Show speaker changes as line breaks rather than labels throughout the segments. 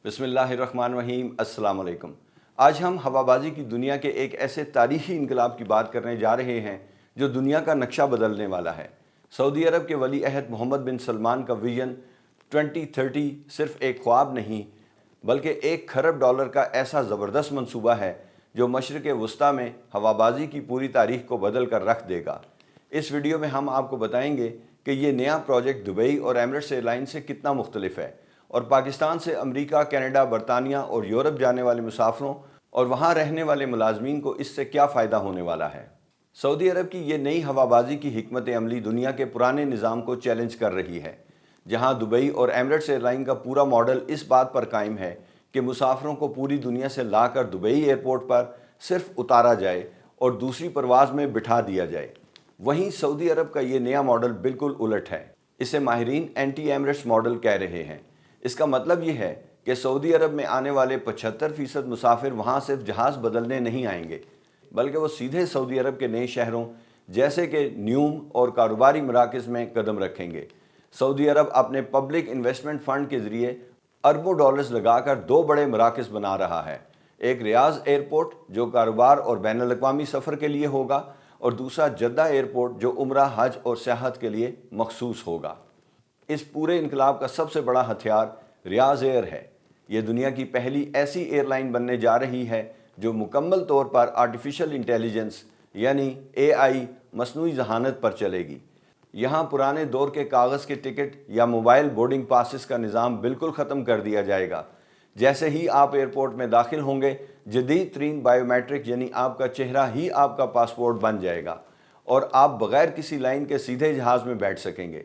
بسم اللہ الرحمن الرحیم۔ السلام علیکم۔ آج ہم ہوابازی کی دنیا کے ایک ایسے تاریخی انقلاب کی بات کرنے جا رہے ہیں جو دنیا کا نقشہ بدلنے والا ہے۔ سعودی عرب کے ولی عہد محمد بن سلمان کا ویژن 2030 صرف ایک خواب نہیں بلکہ $1 کھرب کا ایسا زبردست منصوبہ ہے جو مشرق وسطیٰ میں ہوابازی کی پوری تاریخ کو بدل کر رکھ دے گا۔ اس ویڈیو میں ہم آپ کو بتائیں گے کہ یہ نیا پروجیکٹ دبئی اور ایمریٹس ایئر لائن سے کتنا مختلف ہے اور پاکستان سے امریکہ، کینیڈا، برطانیہ اور یورپ جانے والے مسافروں اور وہاں رہنے والے ملازمین کو اس سے کیا فائدہ ہونے والا ہے۔ سعودی عرب کی یہ نئی ہوابازی کی حکمت عملی دنیا کے پرانے نظام کو چیلنج کر رہی ہے، جہاں دبئی اور ایمریٹس ایئر لائن کا پورا ماڈل اس بات پر قائم ہے کہ مسافروں کو پوری دنیا سے لا کر دبئی ایئرپورٹ پر صرف اتارا جائے اور دوسری پرواز میں بٹھا دیا جائے۔ وہیں سعودی عرب کا یہ نیا ماڈل بالکل الٹ ہے۔ اسے ماہرین اینٹی ایمریٹس ماڈل کہہ رہے ہیں۔ اس کا مطلب یہ ہے کہ سعودی عرب میں آنے والے 75% مسافر وہاں صرف جہاز بدلنے نہیں آئیں گے بلکہ وہ سیدھے سعودی عرب کے نئے شہروں جیسے کہ نیوم اور کاروباری مراکز میں قدم رکھیں گے۔ سعودی عرب اپنے پبلک انویسٹمنٹ فنڈ کے ذریعے اربوں ڈالرز لگا کر دو بڑے مراکز بنا رہا ہے، ایک ریاض ایئرپورٹ جو کاروبار اور بین الاقوامی سفر کے لیے ہوگا اور دوسرا جدہ ایئرپورٹ جو عمرہ، حج اور سیاحت کے لیے مخصوص ہوگا۔ اس پورے انقلاب کا سب سے بڑا ہتھیار ریاض ایئر ہے۔ یہ دنیا کی پہلی ایسی ایئر لائن بننے جا رہی ہے جو مکمل طور پر آرٹیفیشل انٹیلیجنس یعنی AI مصنوعی ذہانت پر چلے گی۔ یہاں پرانے دور کے کاغذ کے ٹکٹ یا موبائل بورڈنگ پاسز کا نظام بالکل ختم کر دیا جائے گا۔ جیسے ہی آپ ایئرپورٹ میں داخل ہوں گے، جدید ترین بائیو میٹرک یعنی آپ کا چہرہ ہی آپ کا پاسپورٹ بن جائے گا اور آپ بغیر کسی لائن کے سیدھے جہاز میں بیٹھ سکیں گے۔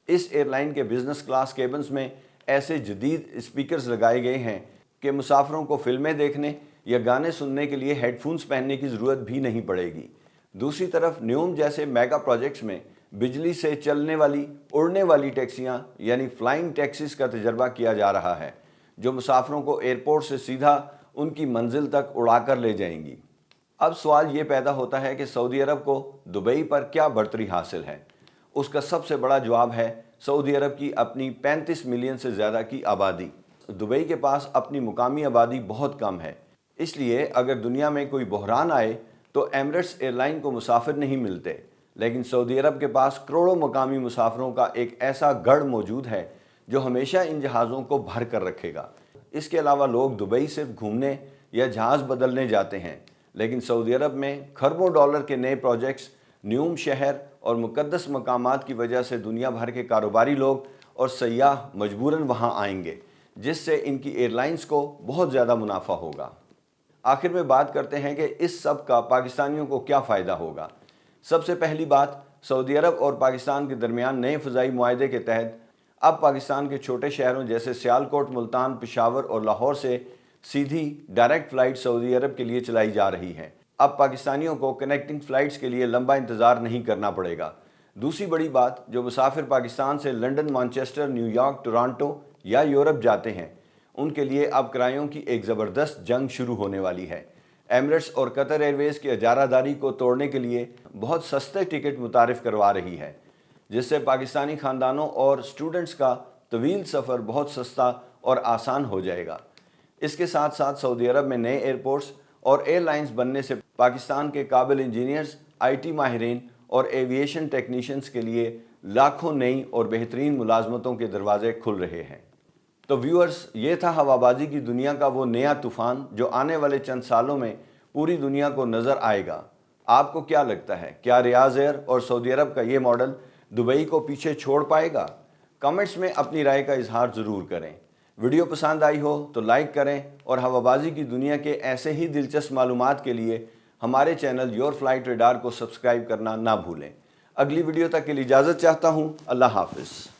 اس ایئر لائن کے بزنس کلاس کیبنز میں ایسے جدید اسپیکرز لگائے گئے ہیں کہ مسافروں کو فلمیں دیکھنے یا گانے سننے کے لیے ہیڈ فونز پہننے کی ضرورت بھی نہیں پڑے گی۔ دوسری طرف نیوم جیسے میگا پروجیکٹس میں بجلی سے چلنے والی اڑنے والی ٹیکسیاں یعنی فلائنگ ٹیکسیز کا تجربہ کیا جا رہا ہے جو مسافروں کو ایئرپورٹ سے سیدھا ان کی منزل تک اڑا کر لے جائیں گی۔ اب سوال یہ پیدا ہوتا ہے کہ سعودی عرب کو دبئی پر کیا برتری حاصل ہے؟ اس کا سب سے بڑا جواب ہے سعودی عرب کی اپنی 35 ملین سے زیادہ کی آبادی۔ دبئی کے پاس اپنی مقامی آبادی بہت کم ہے، اس لیے اگر دنیا میں کوئی بحران آئے تو ایمریٹس ایئر لائن کو مسافر نہیں ملتے، لیکن سعودی عرب کے پاس کروڑوں مقامی مسافروں کا ایک ایسا گڑھ موجود ہے جو ہمیشہ ان جہازوں کو بھر کر رکھے گا۔ اس کے علاوہ لوگ دبئی صرف گھومنے یا جہاز بدلنے جاتے ہیں، لیکن سعودی عرب میں کھربوں ڈالر کے نئے پروجیکٹس، نیوم شہر اور مقدس مقامات کی وجہ سے دنیا بھر کے کاروباری لوگ اور سیاح مجبوراً وہاں آئیں گے، جس سے ان کی ایئر لائنز کو بہت زیادہ منافع ہوگا۔ آخر میں بات کرتے ہیں کہ اس سب کا پاکستانیوں کو کیا فائدہ ہوگا۔ سب سے پہلی بات، سعودی عرب اور پاکستان کے درمیان نئے فضائی معاہدے کے تحت اب پاکستان کے چھوٹے شہروں جیسے سیالکوٹ، ملتان، پشاور اور لاہور سے سیدھی ڈائریکٹ فلائٹ سعودی عرب کے لیے چلائی جا رہی ہیں۔ اب پاکستانیوں کو کنیکٹنگ فلائٹس کے لیے لمبا انتظار نہیں کرنا پڑے گا۔ دوسری بڑی بات، جو مسافر پاکستان سے London, Manchester, new York, Toronto یا یورپ جاتے ہیں، ان کے لیے اب کرایوں کی ایک زبردست جنگ شروع ہونے والی ہے۔ ایمریٹس اور قطر ایئر ویز کی اجارہ داری کو توڑنے کے لیے بہت سستے ٹکٹ متعارف کروا رہی ہے، جس سے پاکستانی خاندانوں اور اسٹوڈنٹس کا طویل سفر بہت سستا اور آسان ہو جائے گا۔ اس کے ساتھ ساتھ سعودی عرب میں نئے ایئرپورٹس اور ایئر لائنز بننے سے پاکستان کے قابل انجینئرز، IT ماہرین اور ایویشن ٹیکنیشینز کے لیے لاکھوں نئی اور بہترین ملازمتوں کے دروازے کھل رہے ہیں۔ تو ویورز، یہ تھا ہوابازی کی دنیا کا وہ نیا طوفان جو آنے والے چند سالوں میں پوری دنیا کو نظر آئے گا۔ آپ کو کیا لگتا ہے، کیا ریاض ایئر اور سعودی عرب کا یہ ماڈل دبئی کو پیچھے چھوڑ پائے گا؟ کمنٹس میں اپنی رائے کا اظہار ضرور کریں۔ ویڈیو پسند آئی ہو تو لائک کریں اور ہوابازی کی دنیا کے ایسے ہی دلچسپ معلومات کے لیے ہمارے چینل یور فلائٹ ریڈار کو سبسکرائب کرنا نہ بھولیں۔ اگلی ویڈیو تک کے لیے اجازت چاہتا ہوں۔ اللہ حافظ۔